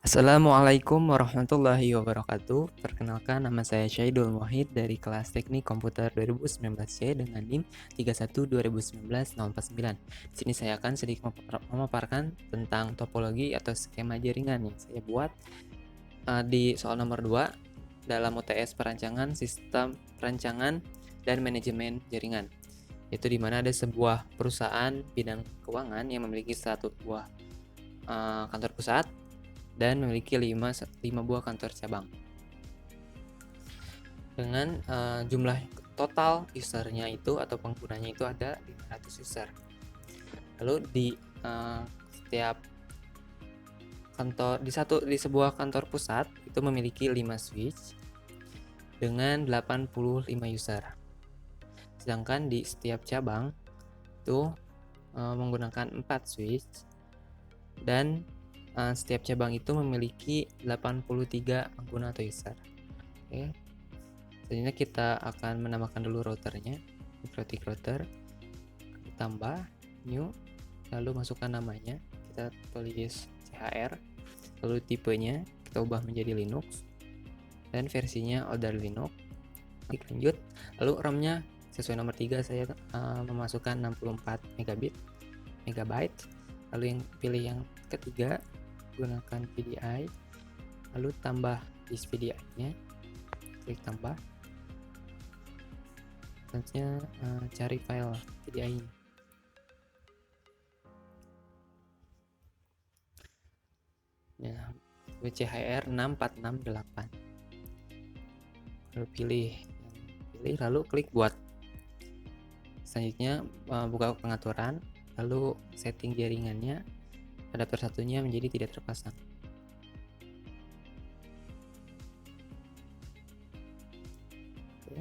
Assalamualaikum warahmatullahi wabarakatuh. Perkenalkan, nama saya Syaidul Wahid dari kelas Teknik Komputer 2019C dengan NIM 312019-049. Di sini saya akan sedikit memaparkan tentang topologi atau skema jaringan yang saya buat di soal nomor 2 dalam UTS perancangan sistem perancangan dan manajemen jaringan. Itu di mana ada sebuah perusahaan bidang keuangan yang memiliki satu buah kantor pusat dan memiliki 5 buah kantor cabang. Dengan jumlah total usernya itu atau penggunanya itu ada 500 user. Lalu di setiap kantor di sebuah kantor pusat itu memiliki 5 switch dengan 85 user. Sedangkan di setiap cabang itu menggunakan 4 switch dan setiap cabang itu memiliki 83 pengguna atau user. Oke. Selanjutnya kita akan menambahkan dulu routernya, mikrotik router, tambah new, lalu masukkan namanya, kita tulis CHR, lalu tipenya kita ubah menjadi Linux dan versinya order Linux. Klik lanjut, lalu RAM-nya sesuai nomor 3 saya memasukkan 64 megabyte. Lalu yang pilih yang ketiga, gunakan VDI, lalu tambah disk VDI-nya, klik tambah. Selanjutnya cari file VDI-nya. Ya, WCHR 6468. Lalu pilih, lalu klik buat. Selanjutnya buka pengaturan, lalu setting jaringannya, adapter satunya menjadi tidak terpasang. Oke.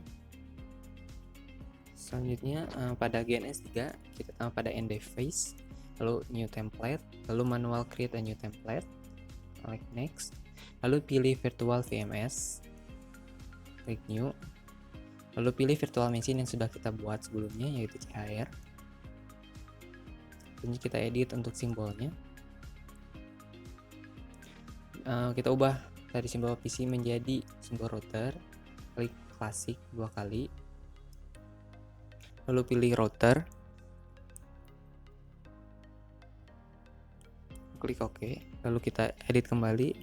Selanjutnya pada GNS 3 kita pada end device, lalu new template, lalu manual create a new template, klik next, lalu pilih virtual VMS, klik new, lalu pilih virtual machine yang sudah kita buat sebelumnya yaitu CHR. Ini kita edit untuk simbolnya, kita ubah dari simbol PC menjadi simbol router, klik klasik 2 kali, lalu pilih router, klik OK, lalu kita edit kembali.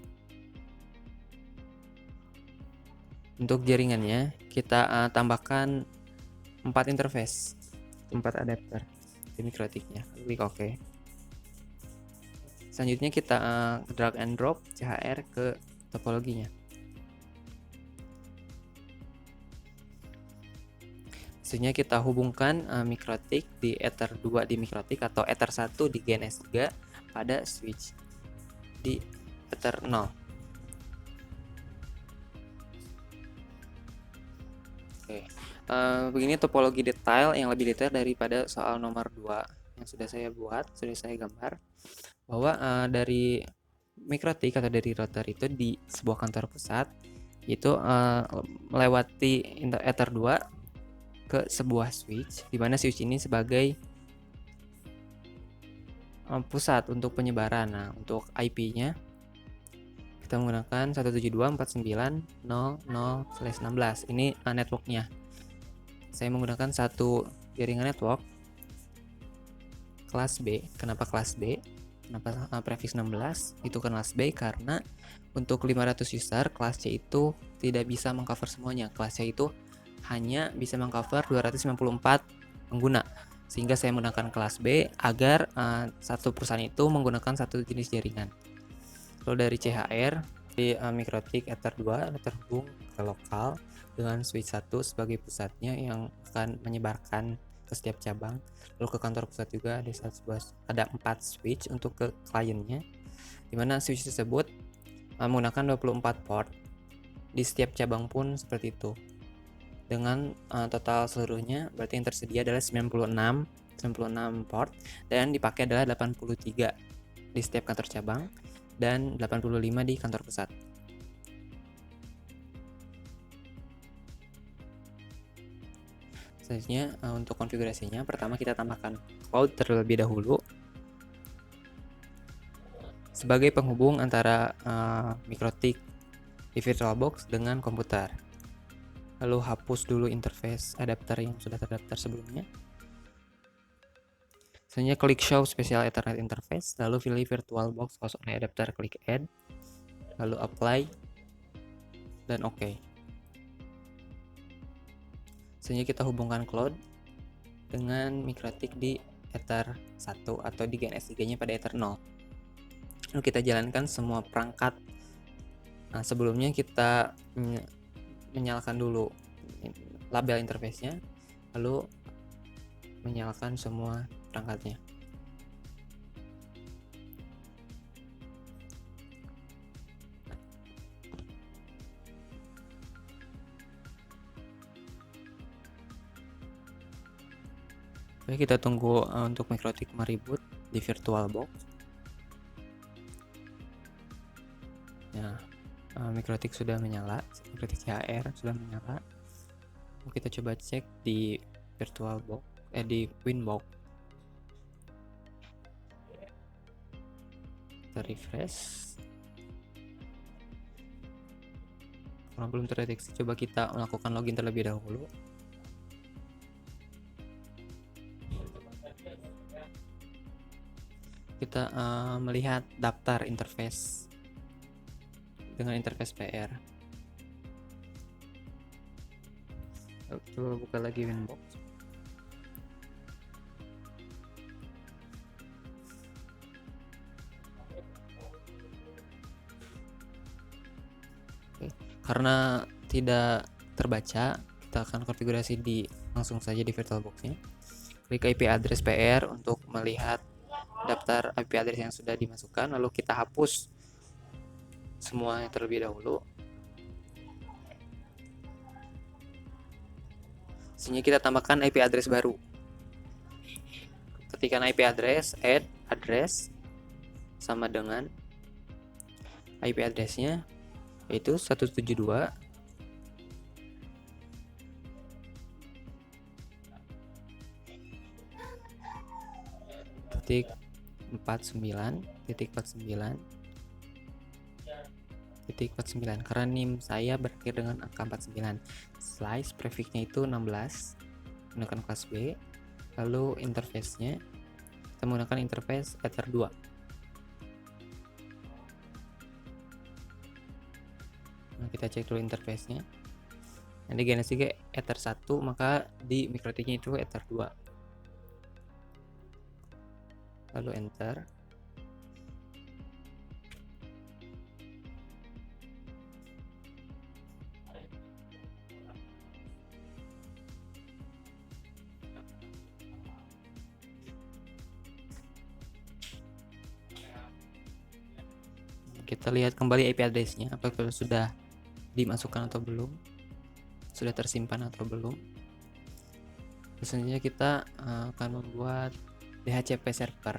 Untuk jaringannya kita tambahkan 4 interface, 4 adapter di mikrotiknya, klik OK. Selanjutnya kita drag and drop CHR ke topologinya. Selanjutnya kita hubungkan mikrotik di ether 2 di mikrotik atau ether 1 di GNS 3 pada switch di ether 0. Oke. Begini topologi detail yang lebih detail daripada soal nomor 2 yang sudah saya buat, sudah saya gambar, bahwa dari mikrotik atau dari router itu di sebuah kantor pusat itu melewati ether 2 ke sebuah switch, di mana switch ini sebagai pusat untuk penyebaran. Nah, untuk IP-nya kita menggunakan 172.49.0.0/16. Ini networknya. Saya menggunakan satu jaringan network kelas B. Kenapa kelas B? Kenapa prefix 16? Itu kelas B karena untuk 500 user kelas C itu tidak bisa mengcover semuanya. Kelas C itu hanya bisa mengcover 294 pengguna. Sehingga saya menggunakan kelas B agar satu perusahaan itu menggunakan satu jenis jaringan. Lalu dari CHR di mikrotik ether 2 terhubung ke lokal dengan switch 1 sebagai pusatnya yang akan menyebarkan ke setiap cabang. Lalu ke kantor pusat juga ada 4 switch untuk ke kliennya, dimana switch tersebut menggunakan 24 port. Di setiap cabang pun seperti itu. Dengan total seluruhnya berarti yang tersedia adalah 96 port dan dipakai adalah 83 di setiap kantor cabang dan 85 di kantor pusat. Selanjutnya untuk konfigurasinya, pertama kita tambahkan cloud terlebih dahulu. sebagai penghubung antara MikroTik di VirtualBox dengan komputer. Lalu hapus dulu interface adapter yang sudah terdaftar sebelumnya. Selanjutnya klik Show Special Ethernet Interface, lalu pilih VirtualBox Host Only Adapter, klik Add, lalu Apply, dan OK. Selanjutnya kita hubungkan cloud dengan MikroTik di Ether 1 atau di GNS3-nya pada Ether 0. Lalu kita jalankan semua perangkat. Nah, sebelumnya kita menyalakan dulu label interface-nya, lalu menyalakan semua perangkatnya. Oke, kita tunggu untuk MikroTik mereboot di VirtualBox. Nah, MikroTik sudah menyala, MikroTik HR sudah menyala. Kita coba cek di VirtualBox, di Winbox. Kita refresh. Kalau belum terdeteksi, coba kita melakukan login terlebih dahulu. Kita melihat daftar interface dengan interface PR. Coba buka lagi Winbox. Oke. Karena tidak terbaca, kita akan konfigurasi langsung saja di VirtualBox-nya. Klik IP address PR untuk melihat daftar IP address yang sudah dimasukkan, lalu kita hapus semuanya terlebih dahulu. Sini kita tambahkan IP address baru. Ketikkan IP address, add address sama dengan IP addressnya, yaitu 172 titik 49.49 karena NIM saya berakhir dengan angka 49. Slice prefixnya itu 16, menggunakan kelas B. Lalu interface-nya kita menggunakan interface Ether 2. Nah, kita cek dulu interface-nya. Nah, di GNS3 Ether 1, maka di MikroTik-nya itu Ether 2. Lalu enter. Kita lihat kembali IP address-nya, apakah sudah dimasukkan atau belum, sudah tersimpan atau belum. Selanjutnya kita akan membuat DHCP server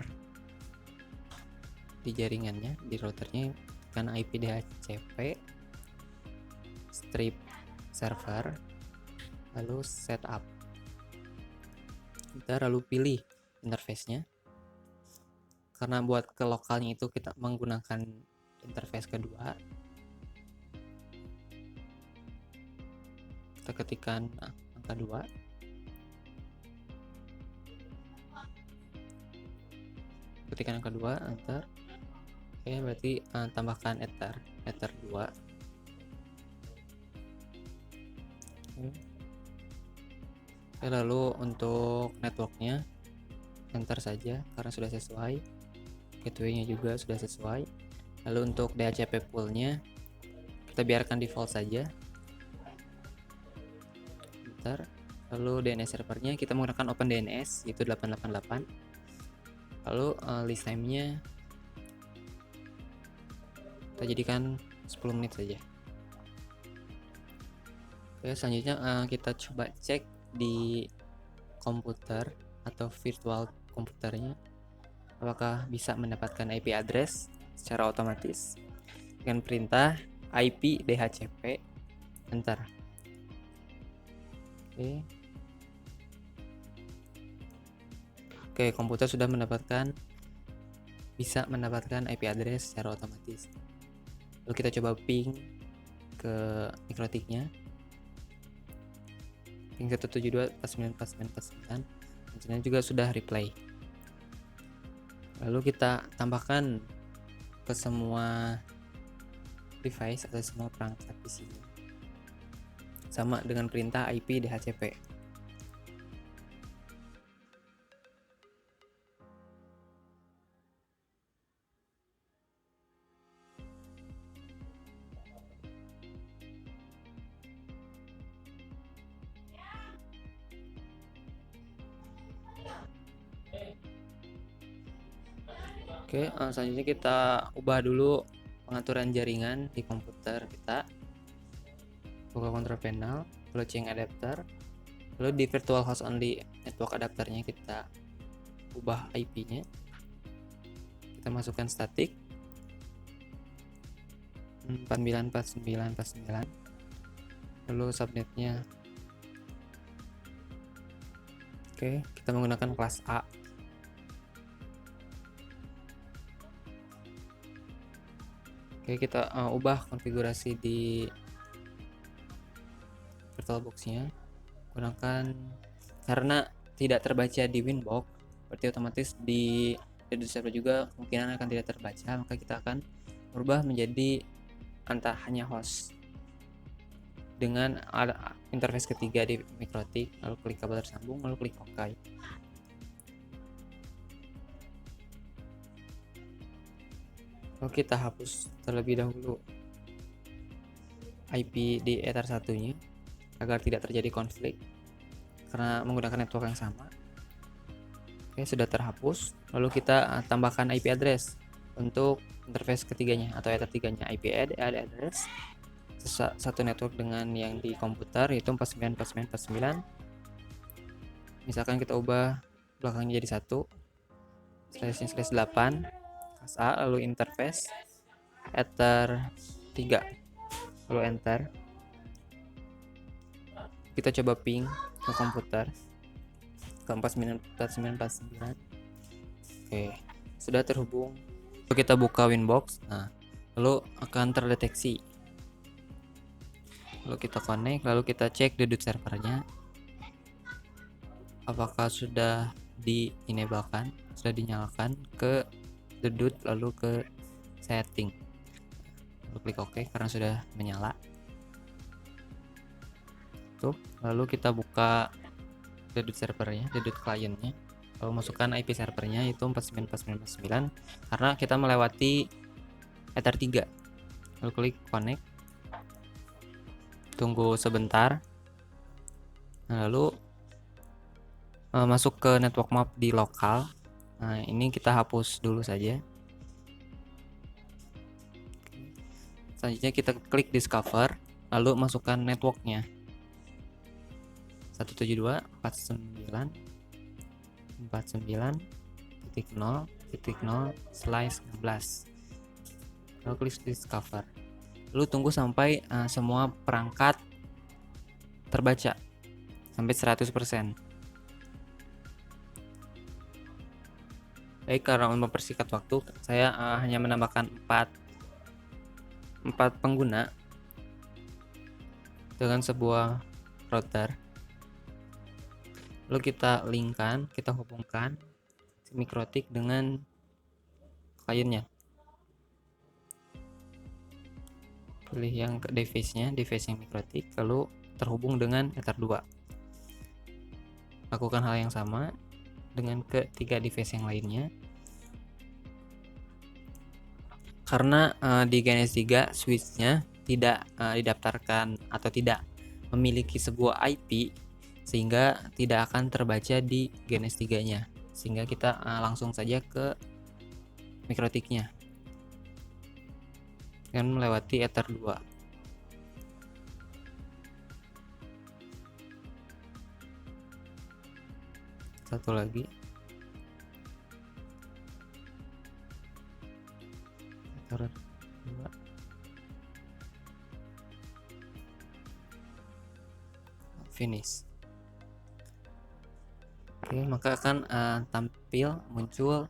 di jaringannya, di routernya, kan IP DHCP strip server, lalu setup. Kita lalu pilih interface-nya. Karena buat ke lokalnya itu kita menggunakan interface kedua. Kita ketikkan angka 2. Ketikkan angka 2, enter. Oke, berarti tambahkan Ether 2. Oke, lalu untuk networknya enter saja karena sudah sesuai. Gateway-nya juga sudah sesuai. Lalu untuk DHCP pool-nya kita biarkan default saja. Enter. Lalu DNS servernya kita menggunakan OpenDNS, yaitu 888. Lalu list time-nya kita jadikan 10 menit saja. Oke, selanjutnya kita coba cek di komputer atau virtual komputernya apakah bisa mendapatkan IP address secara otomatis dengan perintah IP DHCP enter. Oke, komputer sudah mendapatkan bisa mendapatkan IP address secara otomatis. Lalu kita coba ping ke mikrotiknya, ping 172.49.49.49, dan juga sudah reply. Lalu kita tambahkan ke semua device atau semua perangkat PC sama dengan perintah IP DHCP. Oke, selanjutnya kita ubah dulu pengaturan jaringan di komputer kita. Buka control panel, lalu change adapter, lalu di virtual host only network adapternya kita ubah IP-nya. Kita masukkan static 49.49.49, lalu subnetnya. Oke, kita menggunakan kelas A. Oke, kita ubah konfigurasi di VirtualBox-nya gunakan, karena tidak terbaca di Winbox, berarti otomatis di Reddit server juga kemungkinan akan tidak terbaca, maka kita akan merubah menjadi hanya host dengan interface ketiga di mikrotik, lalu klik kabel tersambung, lalu klik OK. Lalu kita hapus terlebih dahulu IP di Ether 1-nya agar tidak terjadi konflik karena menggunakan network yang sama. Oke, sudah terhapus. Lalu kita tambahkan IP address untuk interface ketiganya atau Ether 3-nya. IP address satu network dengan yang di komputer, yaitu 49.49.49. Misalkan kita ubah belakangnya jadi 1//8 kelas A, lalu interface Ether 3, lalu enter. Kita coba ping ke komputer ke 49.49.49. Oke, sudah terhubung. Lalu kita buka Winbox, lalu akan terdeteksi. Lalu kita connect, lalu kita cek dedut servernya apakah sudah di-enablekan, sudah dinyalakan ke dedut, lalu ke setting, lalu klik OK karena sudah menyala. Tuh, lalu kita buka dedut servernya, dedut kliennya, lalu masukkan IP servernya yaitu 49.49.49 karena kita melewati Ether 3. Lalu klik connect, tunggu sebentar. Lalu masuk ke network map di lokal. Ini kita hapus dulu saja. Selanjutnya kita klik discover, lalu masukkan networknya 172.49.49.0.0/16. Lalu klik discover, lalu tunggu sampai semua perangkat terbaca sampai 100%. Baik, karena mempersingkat waktu, saya hanya menambahkan 4 pengguna dengan sebuah router. Lalu kita linkkan, kita hubungkan si mikrotik dengan kliennya. Pilih yang ke device-nya, device yang mikrotik, lalu terhubung dengan Ether 2. Lakukan hal yang sama dengan ketiga device yang lainnya. Karena di GNS 3 switch-nya tidak didaftarkan atau tidak memiliki sebuah IP, sehingga tidak akan terbaca di GNS 3-nya, sehingga kita langsung saja ke mikrotiknya dengan melewati Ether 2. Satu lagi, Ether 2. Finish. Oke, maka akan tampil muncul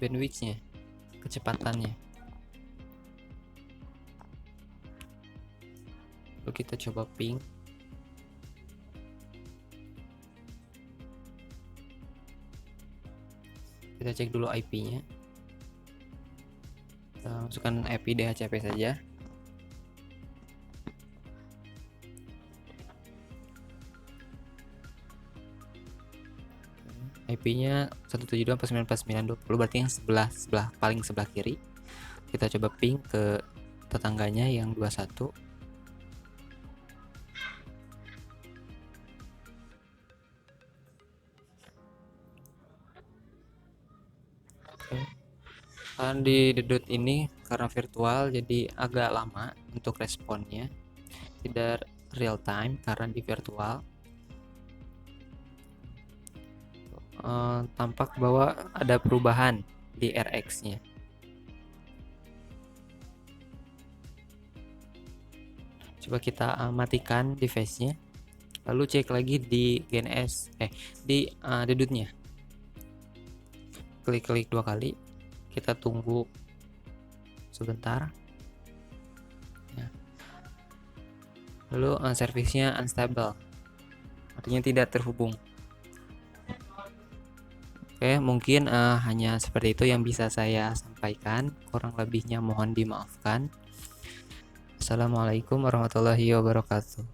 bandwidth-nya, kecepatannya. Lalu kita coba ping. Kita cek dulu IP-nya. Kita masukkan IP DHCP saja. IP-nya 172.169.20, berarti yang paling sebelah kiri. Kita coba ping ke tetangganya yang 21. Di dedot ini karena virtual jadi agak lama untuk responnya, tidak real time karena di virtual. Tampak bahwa ada perubahan di RX-nya. Coba kita matikan device-nya, lalu cek lagi di GNS di dedotnya. Klik-klik 2 kali, kita tunggu sebentar ya. Lalu servisnya unstable, artinya tidak terhubung. Oke, mungkin hanya seperti itu yang bisa saya sampaikan, kurang lebihnya mohon dimaafkan. Assalamualaikum warahmatullahi wabarakatuh.